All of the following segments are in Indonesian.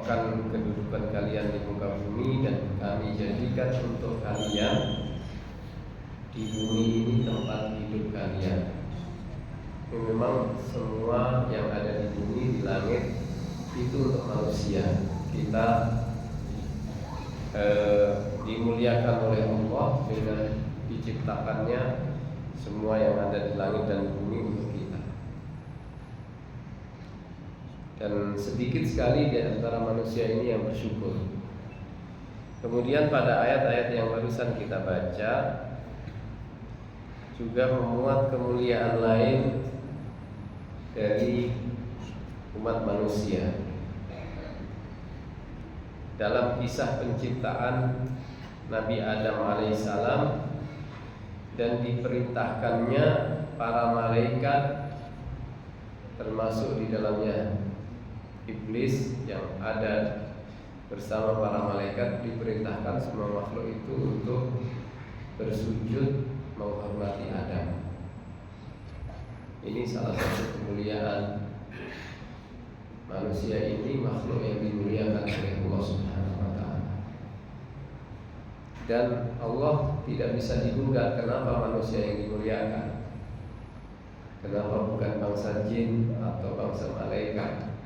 menetapkan kedudukan kalian di muka bumi, dan kami jadikan untuk kalian di bumi ini tempat hidup kalian. Ini memang semua yang ada di bumi, di langit, itu untuk manusia. Kita dimuliakan oleh Allah dengan diciptakannya semua yang ada di langit dan bumi untuk kita. Dan sedikit sekali di antara manusia ini yang bersyukur. Kemudian pada ayat-ayat yang barusan kita baca juga memuat kemuliaan lain dari umat manusia. Dalam kisah penciptaan Nabi Adam alaihissalam dan diperintahkannya para malaikat, termasuk di dalamnya iblis yang ada bersama para malaikat, diperintahkan semua makhluk itu untuk bersujud menghormati Adam. Ini salah satu kemuliaan manusia ini, makhluk yang dimuliakan oleh Allah Subhanahu wa taala. Dan Allah tidak bisa digugat kenapa manusia yang dimuliakan. Kenapa bukan bangsa jin atau bangsa malaikat?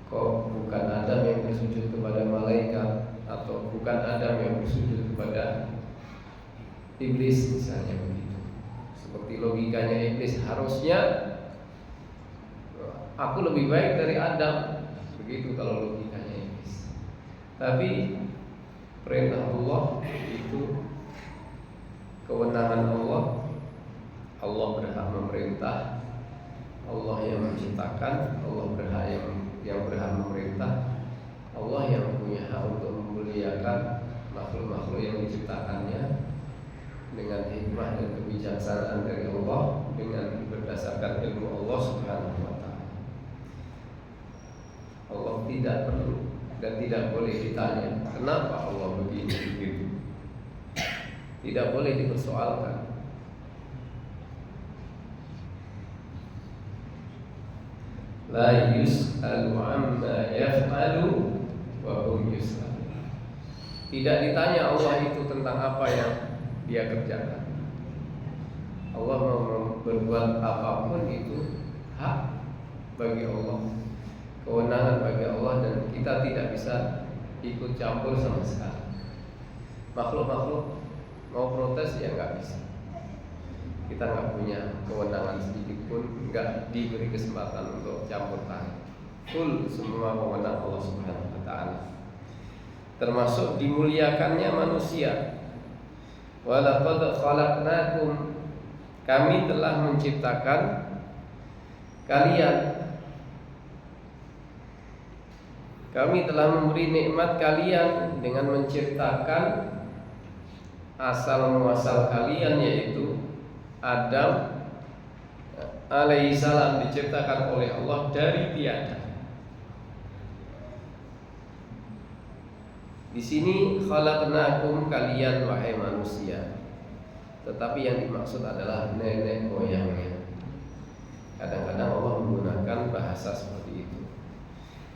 Kok bukan Adam yang bersujud kepada malaikat, atau bukan Adam yang bersujud kepada iblis misalnya begitu. Seperti logikanya iblis, harusnya aku lebih baik dari Adam, begitu kalau logikanya iblis. Tapi perintah Allah itu kewenangan Allah. Allah berhak memerintah, Allah yang menciptakan, Allah berhak yang berhak memerintah, Allah yang punya hak untuk memuliakan makhluk-makhluk yang diciptakannya dengan hikmah dan kebijaksanaan dari Allah, dengan berdasarkan ilmu Allah Subhanahu wa taala. Allah tidak perlu dan tidak boleh ditanya kenapa Allah begini begitu. Tidak boleh dipersoalkan. La yus'alu amma yaf'alu wa hum yus'alun. Tidak ditanya Allah itu tentang apa yang dia kerjakan. Allah mau berbuat apapun itu hak bagi Allah, kewenangan bagi Allah, dan kita tidak bisa ikut campur sama sekali. Makhluk-makhluk mau protes ya nggak bisa. Kita nggak punya kewenangan sedikit pun, nggak diberi kesempatan untuk campur tangan. Full semua kewenangan Allah Subhanahu wa taala. Termasuk dimuliakannya manusia. Wa laqad khalaqnakum, kami telah menciptakan kalian. Kami telah memberi nikmat kalian dengan menciptakan asal muasal kalian, yaitu Adam alaihissalam, diciptakan oleh Allah dari tiada. Di sini khalaqnakum, kalian wahai manusia, tetapi yang dimaksud adalah nenek moyangnya. Kadang-kadang Allah menggunakan bahasa seperti itu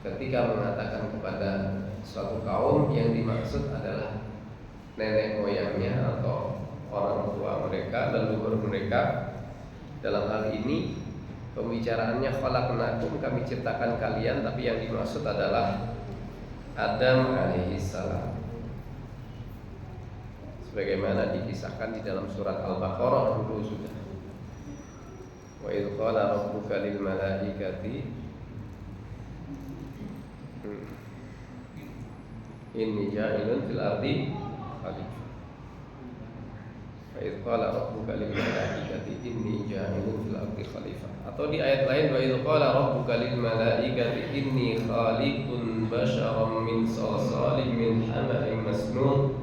ketika mengatakan kepada suatu kaum, yang dimaksud adalah nenek moyangnya atau orang tua mereka, leluhur mereka. Dalam hal ini pembicaraannya khalaqnakum, kami ciptakan kalian, tapi yang dimaksud adalah Adam alaihissalam, sebagaimana dikisahkan di dalam surat Al-Baqarah dulu sudah. Wa idh qala rabbuka lil malaikati inni ja'ilun fil ardi khalifah. Wa idh qala rabbuka lil malaikati inni ja'ilun fil ardi khalifah. Atau di ayat lain, wa idh qala rabbuka lil malaikati inni khaliqun basharan min salsalin min hama'in masnun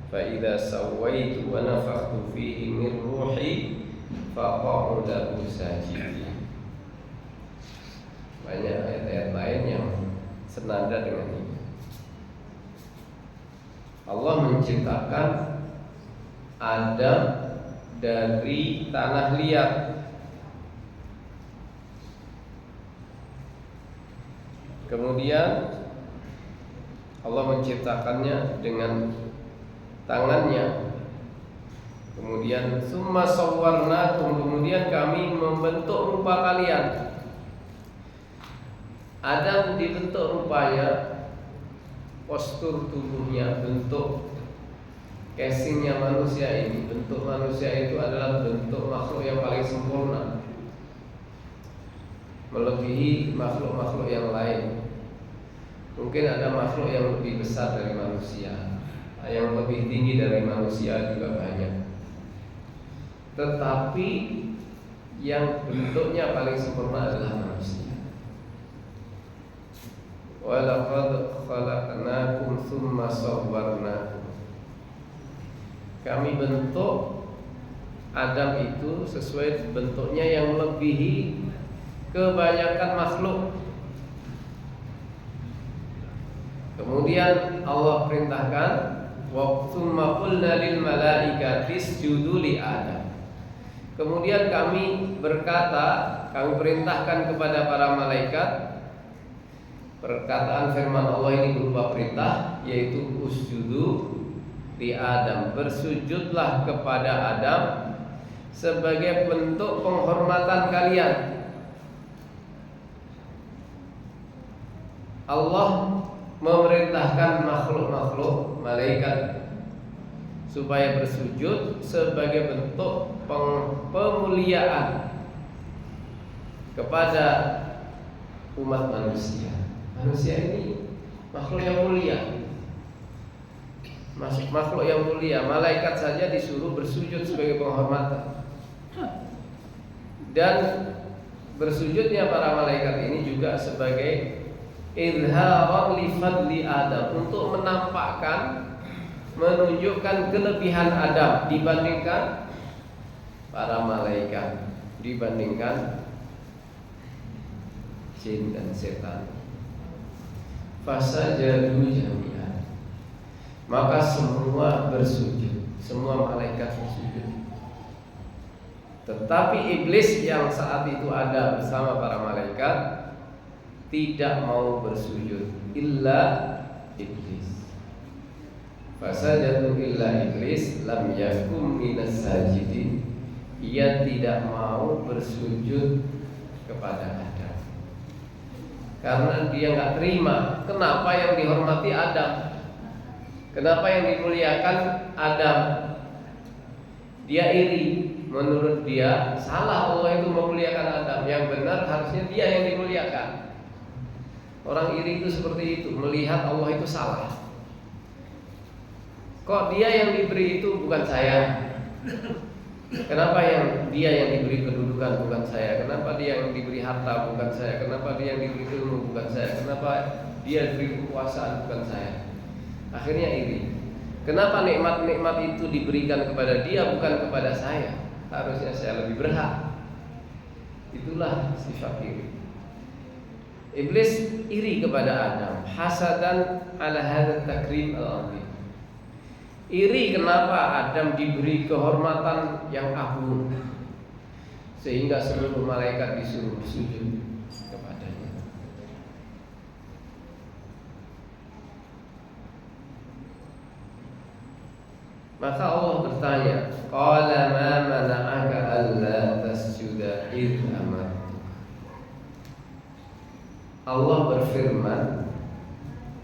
fa idza sawaitu wa nafakhtu fihi min ruhi faqa'u lahu sajidin. Banyak ayat-ayat lain yang senada dengan ini. Allah menciptakan Adam dari tanah liat. Kemudian Allah menciptakannya dengan tangannya. Kemudian summa sawwarnakum, kemudian kami membentuk rupa kalian. Adam dibentuk rupanya, postur tubuhnya, bentuk casingnya manusia ini. Bentuk manusia itu adalah bentuk makhluk yang paling sempurna, melebihi makhluk-makhluk yang lain. Mungkin ada makhluk yang lebih besar dari manusia, yang lebih tinggi dari manusia juga banyak. Tetapi yang bentuknya paling sempurna adalah manusia. Wa laqad khalaqnakum tsumma sawwarnakum. Kami bentuk Adam itu sesuai bentuknya yang melebihi kebanyakan makhluk. Kemudian Allah perintahkan, wa tsumma qulna lil malaikati isjudu li Adam. Kemudian kami berkata, kami perintahkan kepada para malaikat. Perkataan firman Allah ini berupa perintah, yaitu usjudu li Adam, bersujudlah kepada Adam sebagai bentuk penghormatan kalian. Allah memerintahkan makhluk-makhluk malaikat supaya bersujud sebagai bentuk pemuliaan kepada umat manusia. Manusia ini makhluk yang mulia, makhluk yang mulia. Malaikat saja disuruh bersujud sebagai penghormatan. Dan bersujudnya para malaikat ini juga sebagai izharan li fadli Adam, untuk menampakkan, menunjukkan kelebihan Adam dibandingkan para malaikat, dibandingkan jin dan setan. Fasajadu jami'an, maka semua bersujud, semua malaikat bersujud. Tetapi iblis yang saat itu ada bersama para malaikat tidak mau bersujud, illa iblis. Fasajadu illa iblis lam yakum minas sajidin, ia tidak mau bersujud kepada Adam karena dia nggak terima. Kenapa yang dihormati Adam? Kenapa yang dimuliakan Adam? Dia iri. Menurut dia salah Allah itu memuliakan Adam. Yang benar harusnya dia yang dimuliakan. Orang iri itu seperti itu, melihat Allah itu salah. Kok dia yang diberi itu bukan saya? Kenapa yang dia yang diberi kedudukan bukan saya? Kenapa dia yang diberi harta bukan saya? Kenapa dia yang diberi ilmu bukan saya? Kenapa dia diberi kekuasaan bukan saya? Akhirnya iri. Kenapa nikmat-nikmat itu diberikan kepada dia bukan kepada saya? Harusnya saya lebih berhak. Itulah sifat iri. Iblis iri kepada Adam, hasadan ala hadzal takrim al-azim. Iri kenapa Adam diberi kehormatan yang agung, sehingga seluruh malaikat disuruh sujud kepadanya. Maka Allah bertanya, qala ma mana'aka alla tasjuda id amartu. Allah berfirman,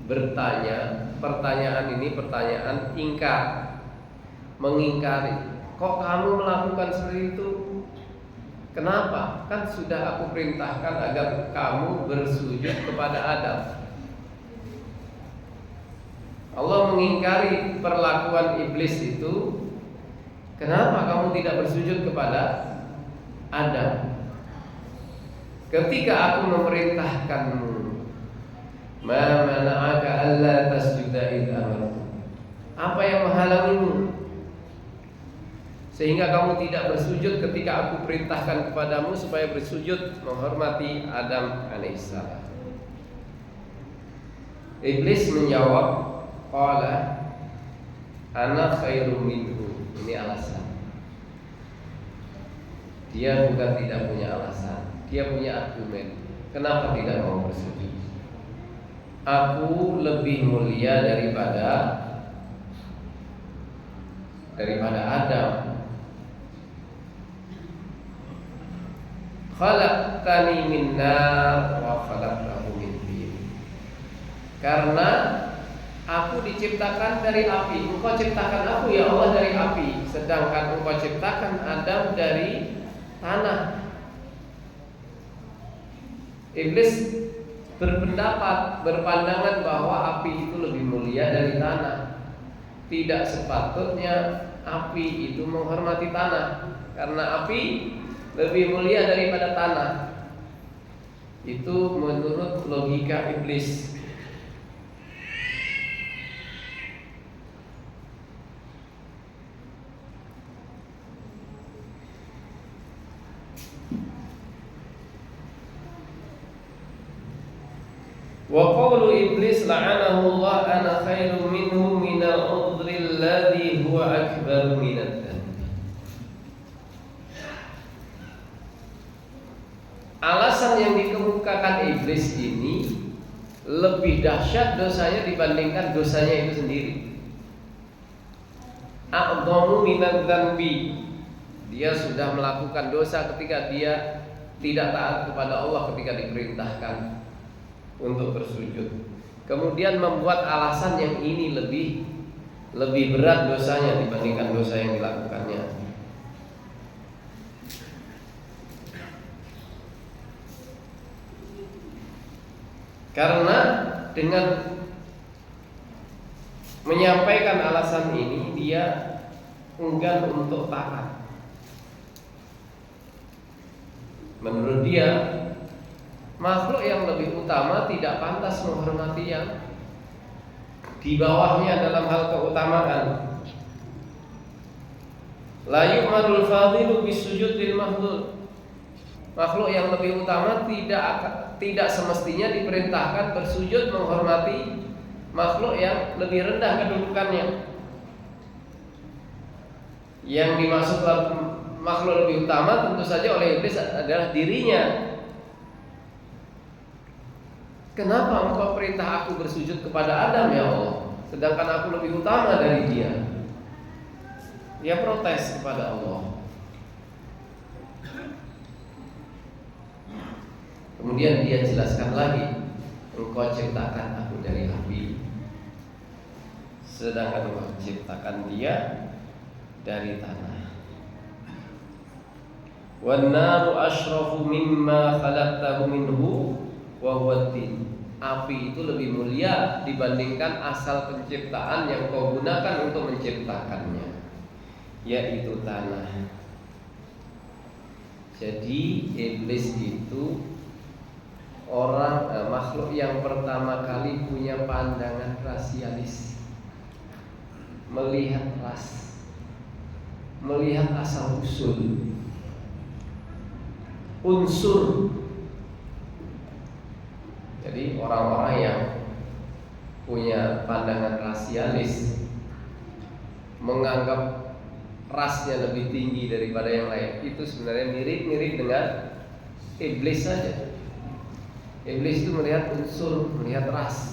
bertanya, pertanyaan ini pertanyaan ingkar, mengingkari. Kok kamu melakukan seperti itu? Kenapa? Kan sudah aku perintahkan agar kamu bersujud kepada Adam. Allah mengingkari perlakuan iblis itu. Kenapa kamu tidak bersujud kepada Adam? Ketika aku memerintahkanmu, ma mana'aka alla tasjuda id amartu. Apa yang menghalangimu sehingga kamu tidak bersujud ketika aku perintahkan kepadamu supaya bersujud menghormati Adam alaihissalam? Iblis menjawab, qala ana khairum minhu. Ini alasan. Dia bukan tidak punya alasan, dia punya argumen. Kenapa tidak mau bersujud? aku lebih mulia daripada Adam. Khalaqtani min nar wa khalaqtahu min tin. Karena aku diciptakan dari api, engkau ciptakan aku ya Allah dari api, sedangkan engkau ciptakan Adam dari tanah. Iblis berpandangan bahwa api itu lebih mulia dari tanah. Tidak sepatutnya api itu menghormati tanah, karena api lebih mulia daripada tanah. Itu menurut logika iblis. Wa qawlu iblis la'anahu Allah ana khairu minhu minal udri alladhi huwa akbaru minad dhanbi. Alasan yang dikemukakan iblis ini lebih dahsyat dosanya dibandingkan dosanya itu sendiri. A'dhamu minad dhanbi. Dia sudah melakukan dosa ketika dia tidak taat kepada Allah ketika diperintahkan untuk bersujud. Kemudian membuat alasan yang ini lebih berat dosanya dibandingkan dosa yang dilakukannya. Karena dengan menyampaikan alasan ini dia enggan untuk taat. Menurut dia, makhluk yang lebih utama tidak pantas menghormati yang di bawahnya dalam hal keutamaan. La yu'marul fadilu bisujudil makhluk. Makhluk yang lebih utama tidak semestinya diperintahkan bersujud menghormati makhluk yang lebih rendah kedudukannya. Yang dimaksud makhluk lebih utama tentu saja oleh iblis adalah dirinya. Kenapa engkau perintah aku bersujud kepada Adam ya Allah, sedangkan aku lebih utama dari dia? Dia protes kepada Allah. Kemudian dia jelaskan lagi, engkau ciptakan aku dari api, sedangkan engkau ciptakan dia dari tanah. Wan naru asyrafu mimma khalaqtahu minhu wa huwa tin. Api itu lebih mulia dibandingkan asal penciptaan yang kau gunakan untuk menciptakannya, yaitu tanah. Jadi iblis itu makhluk yang pertama kali punya pandangan rasialis, melihat ras, melihat asal usul, unsur. Jadi orang-orang yang punya pandangan rasialis, menganggap rasnya lebih tinggi daripada yang lain, itu sebenarnya mirip-mirip dengan iblis saja. Iblis itu melihat unsur, melihat ras.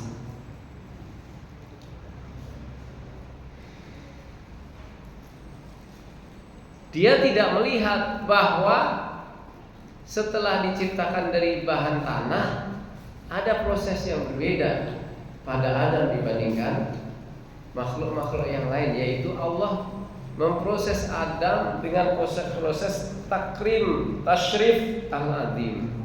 Dia tidak melihat bahwa setelah diciptakan dari bahan tanah, ada proses yang berbeda pada Adam dibandingkan makhluk-makhluk yang lain, yaitu Allah memproses Adam dengan proses takrim, tashrif al-azim.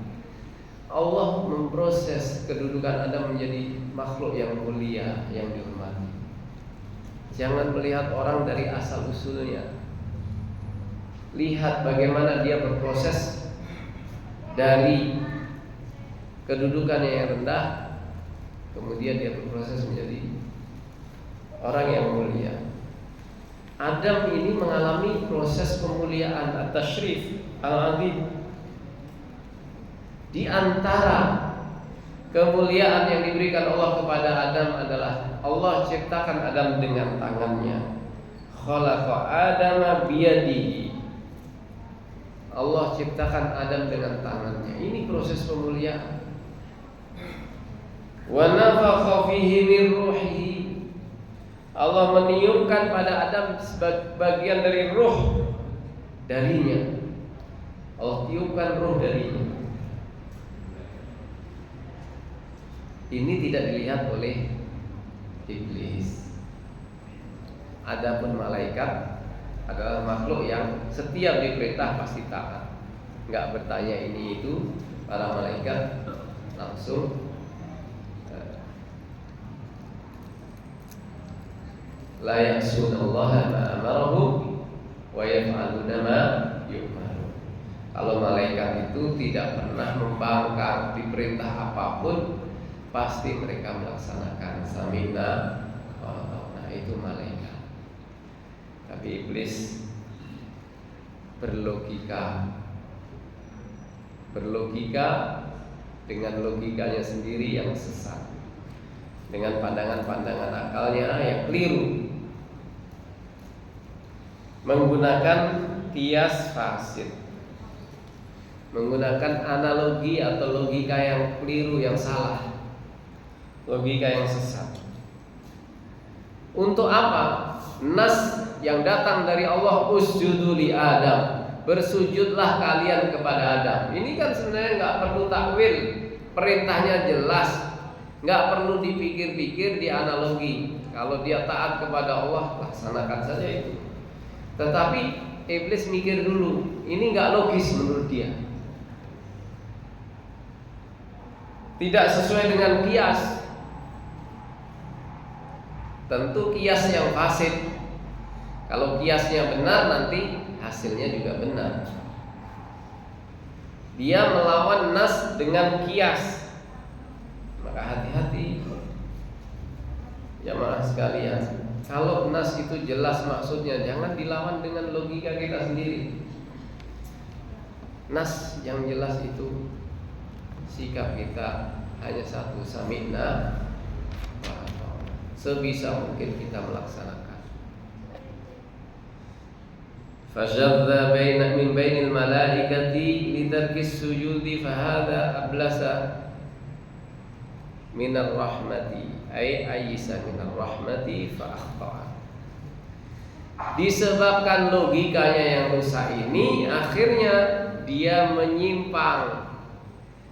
Allah memproses kedudukan Adam menjadi makhluk yang mulia, yang dihormati. Jangan melihat orang dari asal usulnya. Lihat bagaimana dia berproses dari kedudukannya yang rendah, kemudian dia berproses menjadi orang yang mulia. Adam ini mengalami proses pemuliaan at-tashrif al-azim. Di antara kemuliaan yang diberikan Allah kepada Adam adalah Allah ciptakan Adam dengan tangannya. Khalaqa Adama biyadihi. Allah ciptakan Adam dengan tangannya. Ini proses pemuliaan. Wa nafakha fihi min ruhihi. Allah meniupkan pada Adam sebagian dari ruh darinya. Allah tiupkan ruh darinya. Ini tidak dilihat oleh iblis. Adapun malaikat adalah makhluk yang setiap diperintah pasti taat, nggak bertanya ini itu. Para malaikat langsung la ya'sunallaha ma amarahum wa yaf'aluna ma yu'marun. Kalau malaikat itu tidak pernah membangkang, diperintah apapun pasti mereka melaksanakan. Sami'na wa ata'na, itu malaikat. Tapi iblis berlogika dengan logikanya sendiri yang sesat, dengan pandangan-pandangan akalnya yang keliru, menggunakan kias fasid, menggunakan analogi atau logika yang keliru, yang salah, logika yang sesat. Untuk apa? Nas yang datang dari Allah, usjudu li Adam, bersujudlah kalian kepada Adam. Ini kan sebenarnya nggak perlu takwil, perintahnya jelas, nggak perlu dipikir-pikir, dianalogi. Kalau dia taat kepada Allah, laksanakan saja itu. Tetapi iblis mikir dulu, ini nggak logis menurut dia, tidak sesuai dengan kias. Tentu kias yang fasid. Kalau kiasnya benar, nanti hasilnya juga benar. Dia melawan nas dengan kias. Maka hati-hati jamaah sekalian. Kalau nas itu jelas maksudnya, jangan dilawan dengan logika kita sendiri. Nas yang jelas itu, sikap kita hanya satu, sami'na wa ata'na. Sebisa mungkin kita melaksanakan. Fashadza min bainil malaikati litarkis sujudi fahadha ablasa minar rahmati, ayisa minar rahmati fa akhta'a. Disebabkan logikanya yang rusak ini, akhirnya dia menyimpang,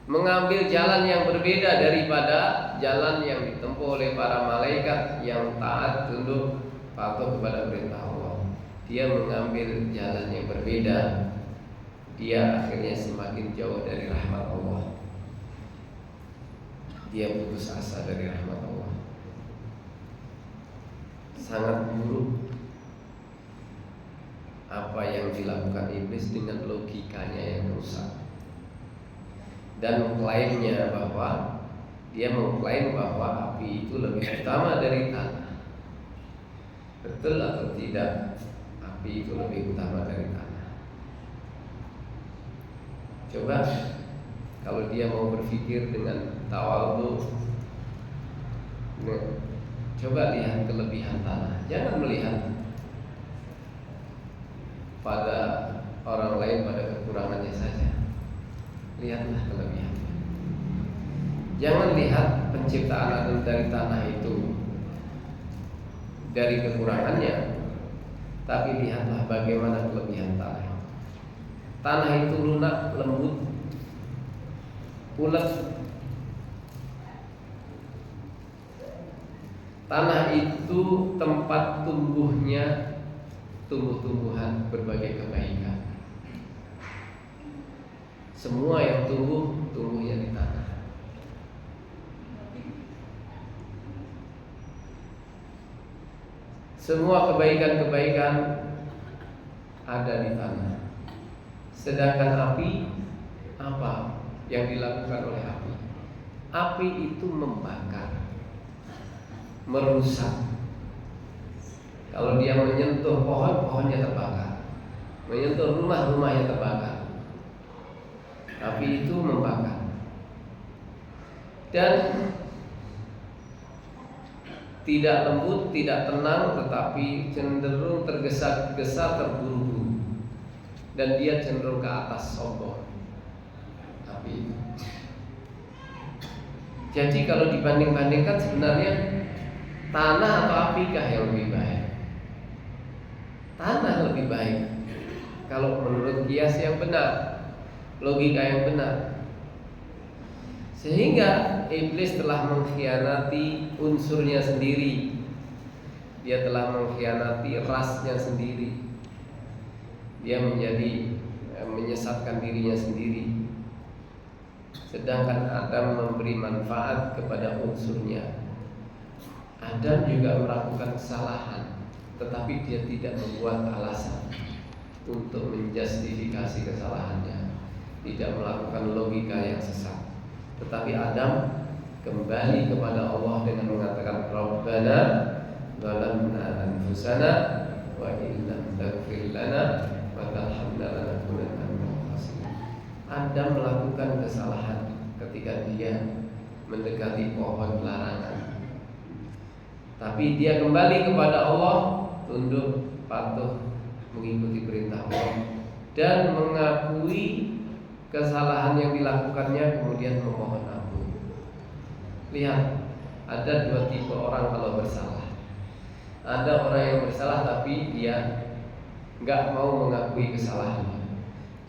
mengambil jalan yang berbeda daripada jalan yang ditempuh oleh para malaikat yang taat, tunduk, patuh kepada perintah Allah. Dia mengambil jalan yang berbeda. Dia akhirnya semakin jauh dari rahmat Allah. Dia putus asa dari rahmat Allah. Sangat buruk apa yang dilakukan iblis dengan logikanya yang rusak. Dan mengklaimnya bahwa dia mengklaim bahwa api itu lebih utama dari tanah. Betul atau tidak? Api itu lebih utama dari tanah. Coba kalau dia mau berpikir dengan tawadhu, coba lihat kelebihan tanah. Jangan melihat pada orang lain, pada kekurangannya saja. Lihatlah kelebihannya. Jangan lihat penciptaan Adam dari tanah itu dari kekurangannya, tapi lihatlah bagaimana kelebihan tanah. Tanah itu lunak, lembut, ulet. Tanah itu tempat tumbuhnya tumbuh-tumbuhan berbagai kebaikan. Semua yang tumbuhnya di tanah. Semua kebaikan-kebaikan ada di tanah. Sedangkan api, apa yang dilakukan oleh api? Api itu membakar, merusak. Kalau dia menyentuh pohon, pohonnya terbakar. Menyentuh rumah, rumahnya terbakar. Api itu membakar. Dan tidak lembut, tidak tenang, tetapi cenderung tergesa-gesa, terburu-buru. Dan dia cenderung ke atas, sombong. Api itu Jadi kalau dibanding-bandingkan sebenarnya tanah atau apikah yang lebih baik? Tanah lebih baik kalau menurut kias yang benar, logika yang benar. Sehingga iblis telah mengkhianati unsurnya sendiri. Dia telah mengkhianati rasnya sendiri. Dia menyesatkan dirinya sendiri. Sedangkan Adam memberi manfaat kepada unsurnya. Adam juga melakukan kesalahan, tetapi dia tidak membuat alasan untuk menjustifikasi kesalahannya, tidak melakukan logika yang sesat. Tetapi Adam kembali kepada Allah dengan mengatakan Rabbana zalamna anfusana wa illam taghfir lana wa tarhamna lanakunanna minal khasirin. Adam melakukan kesalahan ketika dia mendekati pohon larangan. Tapi dia kembali kepada Allah, tunduk, patuh, mengikuti perintah Allah, dan mengakui kesalahan yang dilakukannya, kemudian memohon ampun. Lihat, ada dua tipe orang kalau bersalah. Ada orang yang bersalah tapi dia nggak mau mengakui kesalahannya,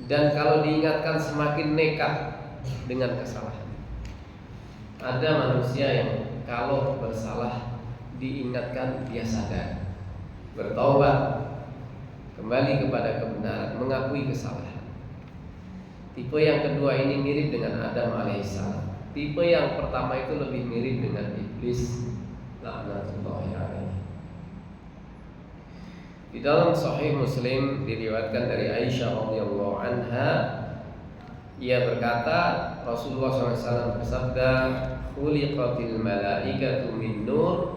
dan kalau diingatkan semakin nekat dengan kesalahan. Ada manusia yang kalau bersalah diingatkan dia sadar, bertaubat, kembali kepada kebenaran, mengakui kesalahan. Tipe yang kedua ini mirip dengan Adam alaihissalam. Tipe yang pertama itu lebih mirip dengan iblis, laknatullahi alaihi. Di dalam Sahih Muslim diriwayatkan dari Aisyah radhiyallahu anha, ia berkata, Rasulullah SAW bersabda, "Khuliqatil malaikatu min nur,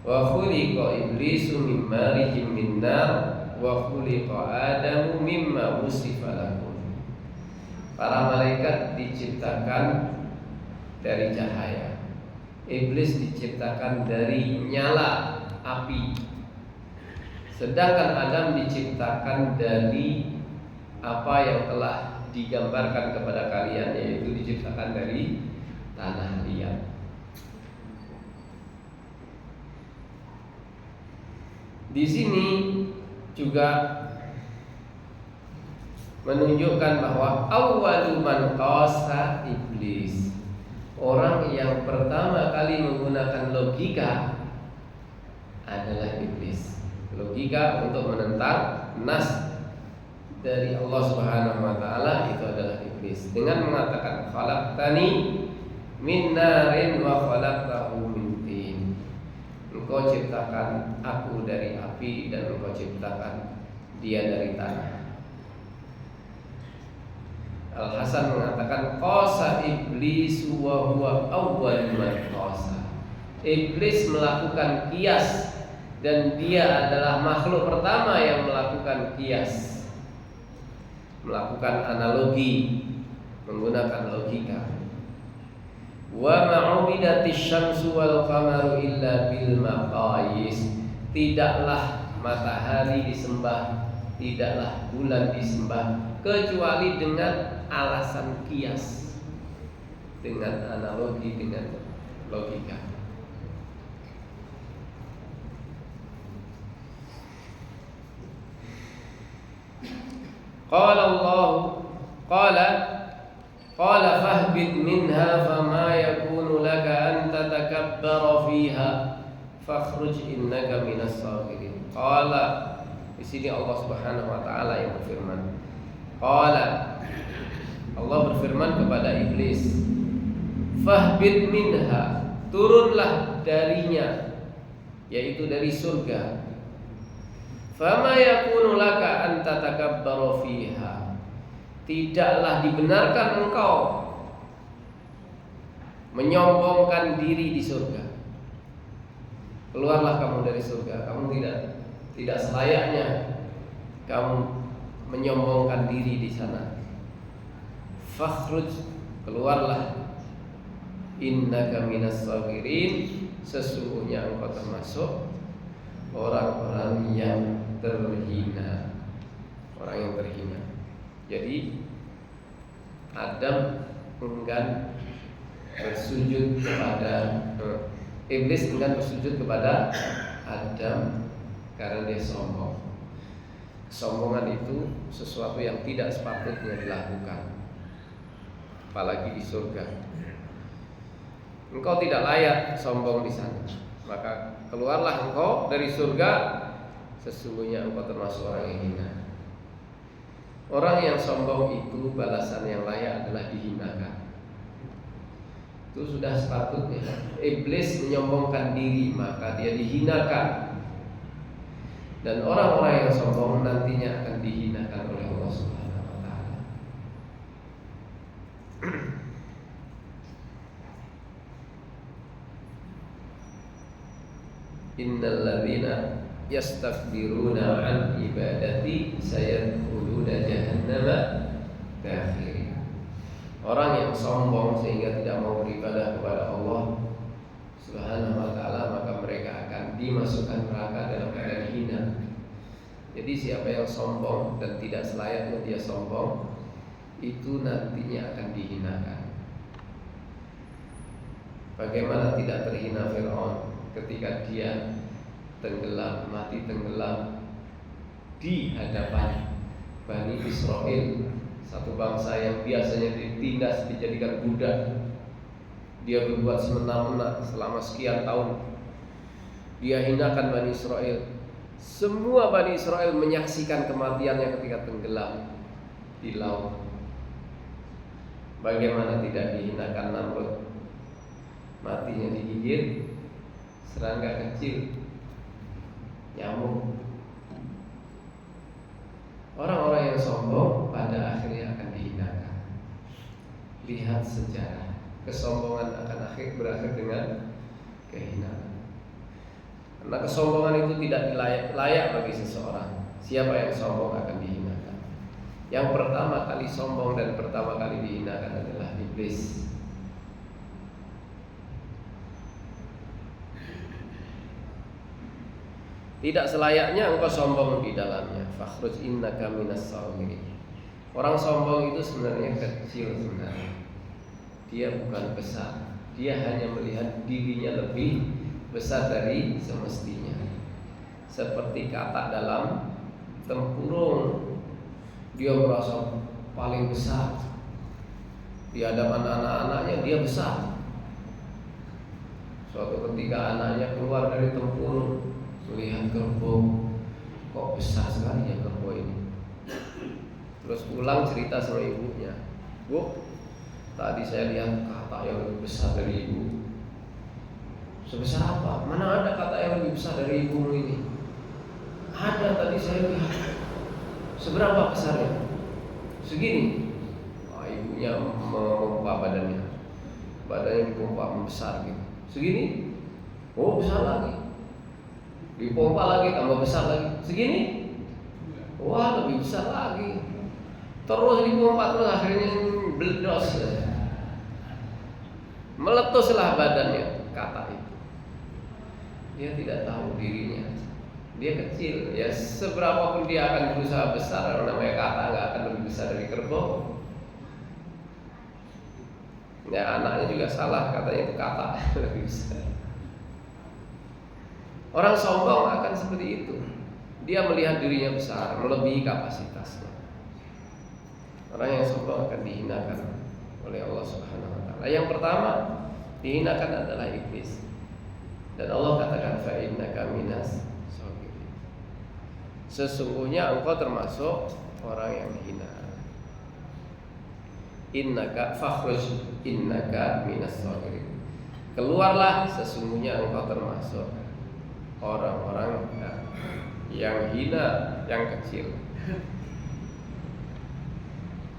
wa khuliqa iblisu min marijin min nar, wa khuliqa Adamu mimma wusifa lakum." Para malaikat diciptakan dari cahaya, iblis diciptakan dari nyala api, sedangkan Adam diciptakan dari apa yang telah digambarkan kepada kalian, yaitu diciptakan dari tanah liat. Di sini juga menunjukkan bahwa awwalu man qasa iblis, orang yang pertama kali menggunakan logika adalah iblis. Logika untuk menentang nas dari Allah Subhanahu wa taala itu adalah iblis, dengan mengatakan khalaqtani min narin wa khalaqtahu min tin. Engkau ciptakan aku dari api dan engkau ciptakan dia dari tanah. Al-Hasan mengatakan qasa iblis wa huwa awwal man qasa. Iblis melakukan qiyas dan dia adalah makhluk pertama yang melakukan qiyas, melakukan analogi, menggunakan logika. Wa ma'ubidatis syamsu wal qamaru illa bil maqayis. Tidaklah matahari disembah, tidaklah bulan disembah kecuali dengan alasan kias, dengan analogi, dengan logika. Qala fahbit minha fama yakunu laka an tatakabbara fiha fakhruj innaka minas sagirin. Qala, di sini Allah Subhanahu wa taala yang berfirman. Qala, Allah berfirman kepada iblis, fahbit minha, turunlah darinya, yaitu dari surga. Fama yakunu laka an tatakabbara fiha, tidaklah dibenarkan engkau menyombongkan diri di surga. Keluarlah kamu dari surga. Kamu tidak selayaknya kamu menyombongkan diri di sana. Fakhruj, keluarlah. Innaka minas sagirin, sesungguhnya engkau termasuk orang-orang yang terhina. Orang yang terhina. Jadi Adam enggan bersujud kepada iblis dengan bersujud kepada Adam karena dia sombong. Kesombongan itu sesuatu yang tidak sepatutnya dilakukan, apalagi di surga. Engkau tidak layak sombong di sana, maka keluarlah engkau dari surga. Sesungguhnya engkau termasuk orang yang hina. Orang yang sombong itu balasan yang layak adalah dihinakan. Itu sudah sepatutnya. Iblis menyombongkan diri, maka dia dihinakan. Dan orang-orang yang sombong nantinya akan dihinakan oleh Allah Subhanahu wa taala. Innal ladzina yastakbiruna an ibadati sayadkhuluna jahannama dakhirin. Orang yang sombong sehingga tidak mau beribadah kepada Allah Subhanahu wa taala, maka mereka akan dimasukkan neraka dalam keadaan hina. Jadi siapa yang sombong dan tidak selayaknya dia sombong, itu nantinya akan dihinakan. Bagaimana tidak terhina Fir'aun ketika dia tenggelam, mati tenggelam di hadapan Bani Israel, satu bangsa yang biasanya ditindas, dijadikan budak. Dia berbuat semena-mena selama sekian tahun. Dia hinakan Bani Israel. Semua Bani Israel menyaksikan kematiannya ketika tenggelam di laut. Bagaimana tidak dihinakan Namrud? Matinya digigit serangga kecil, nyamuk. Orang-orang yang sombong pada akhirnya akan dihinakan. Lihat sejarah, kesombongan akan berakhir dengan kehinaan. Karena kesombongan itu tidak layak bagi seseorang. Siapa yang sombong akan dihinakan. Yang pertama kali sombong dan pertama kali dihinakan adalah iblis. Tidak selayaknya engkau sombong di dalamnya. Fakhruj innaka minas sagirin. Orang sombong itu sebenarnya kecil sebenarnya. Dia bukan besar. Dia hanya melihat dirinya lebih besar dari semestinya. Seperti katak dalam tempurung, dia merasa paling besar. Di hadapan anak-anaknya dia besar. Suatu ketika anaknya keluar dari tempurung, melihat kerbau, kok besar sekali ya kerbau ini. Terus pulang cerita sama ibunya, Bu, tadi saya lihat katak yang lebih besar dari ibu. Sebesar apa? Mana ada katak yang lebih besar dari ibumu ini? Ada, tadi saya lihat. Seberapa besarnya? Segini. Ibunya memompa badannya. Badannya dipompa membesar gitu. Segini. Oh, besar lagi. Dipompa lagi, tambah besar lagi. Segini. Wah, lebih besar lagi. Terus dipompa terus, akhirnya meledos. Meletuslah badannya katak itu. Dia tidak tahu dirinya. Dia kecil. Ya seberapapun dia akan berusaha besar, namanya katak nggak akan lebih besar dari kerbau. Ya anaknya juga salah, katanya itu katak lebih besar. Orang sombong akan seperti itu. Dia melihat dirinya besar, melebihi kapasitasnya. Orang yang sombong akan dihinakan oleh Allah Subhanahu wa taala. Yang pertama, dihinakan adalah iblis. Dan Allah katakan fa innaka minas sagirin. Sesungguhnya engkau termasuk orang yang hina. Innaka fakhruj innaka minas sagirin. Keluarlah, sesungguhnya engkau termasuk orang-orang yang hina, yang kecil.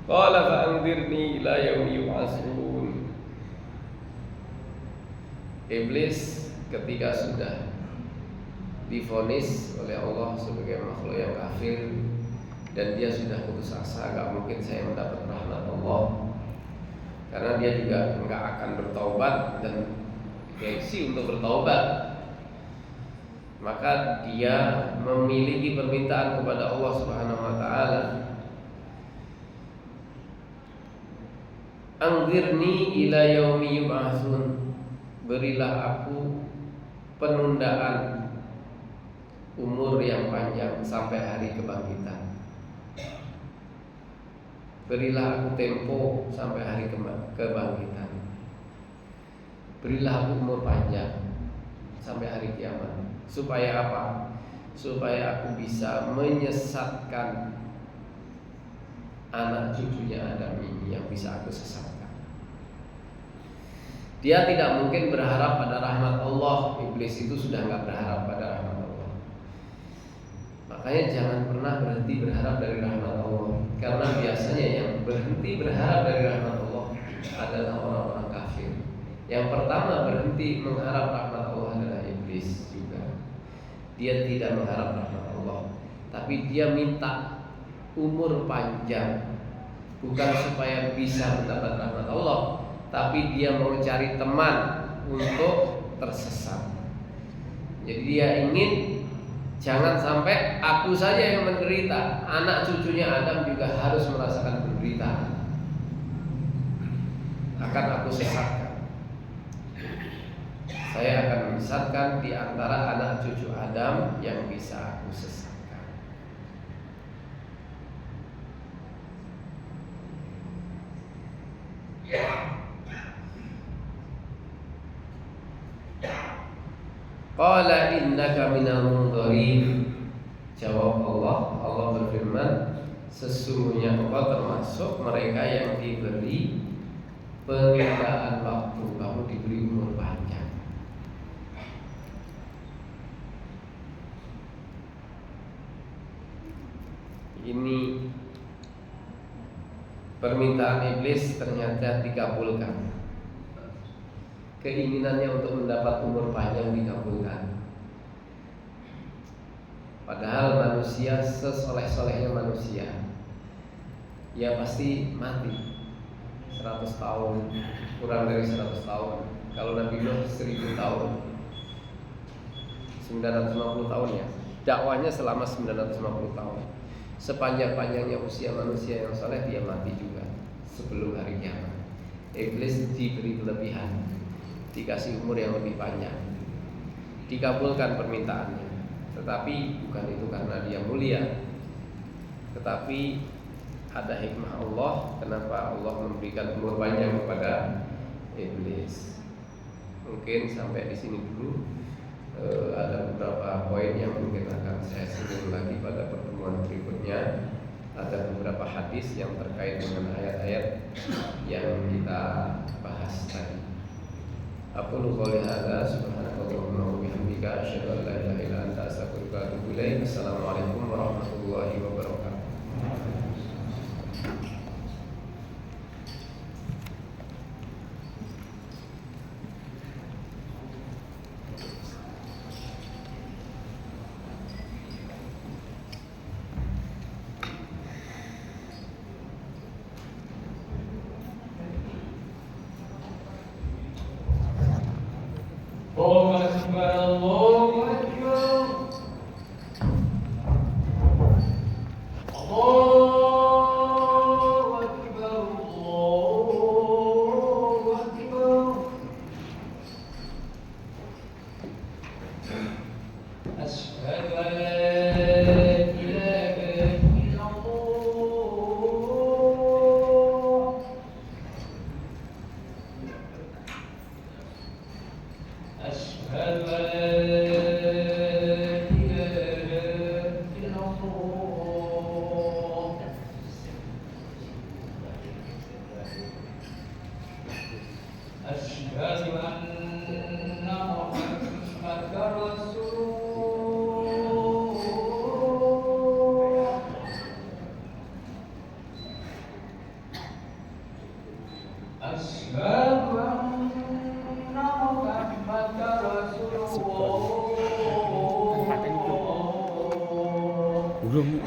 Qala fa'anzirni ila yaumi yub'atsun. Iblis ketika sudah divonis oleh Allah sebagai makhluk yang kafir dan dia sudah putus asa, gak mungkin saya mendapat rahmat Allah, karena dia juga gak akan bertaubat dan gengsi untuk bertaubat. Maka dia memiliki permintaan kepada Allah Subhanahu wa taala. Anzirni ila yaumi yub'atsun, berilah aku penundaan umur yang panjang sampai hari kebangkitan. Berilah aku tempo sampai hari kebangkitan. Berilah aku umur panjang sampai hari kiamat. Supaya apa? Supaya aku bisa menyesatkan anak cucunya Adam ini yang bisa aku sesatkan. Dia tidak mungkin berharap pada rahmat Allah. Iblis itu sudah nggak berharap pada rahmat Allah. Makanya jangan pernah berhenti berharap dari rahmat Allah. Karena biasanya yang berhenti berharap dari rahmat Allah adalah orang-orang kafir. Yang pertama berhenti mengharap rahmat Allah adalah iblis juga. Dia tidak mengharap rahmat Allah, tapi dia minta umur panjang, bukan supaya bisa mendapat rahmat Allah, tapi dia mau cari teman untuk tersesat. Jadi dia ingin jangan sampai aku saja yang menderita, anak cucunya Adam juga harus merasakan penderitaan. Akan aku sesatkan. Saya akan menyesatkan di antara anak cucu Adam yang bisa aku sesatkan. Qala innaka minal munzirin. Jawab Allah berfirman, sesungguhnya engkau termasuk mereka yang diberi penundaan waktu, kamu diberi umur panjang. Ini permintaan iblis ternyata dikabulkan. Keinginannya untuk mendapat umur panjang dikabulkan. Padahal manusia sesoleh-solehnya manusia, ya pasti mati 100 tahun, kurang dari 100 tahun. Kalau Nabi Nuh 1000 tahun, 950 tahun ya. Dakwahnya selama 950 tahun. Sepanjang-panjangnya usia manusia yang soleh, dia mati juga sebelum hari kiamat. Iblis diberi kelebihan, dikasih umur yang lebih panjang, dikabulkan permintaannya. Tetapi bukan itu karena dia mulia, tetapi ada hikmah Allah kenapa Allah memberikan umur panjang kepada iblis. Mungkin sampai di sini dulu. Ada beberapa poin yang mungkin akan saya singgung lagi pada pertemuan berikutnya. Ada beberapa hadis yang terkait dengan ayat-ayat yang kita bahas tadi. Aqulu qouli hadza subhanakallahumma wa bihamdika asyhadu an la ilaha illa anta astaghfiruka wa atubu ilaik. Assalamualaikum warahmatullahi wabarakatuh. Belum.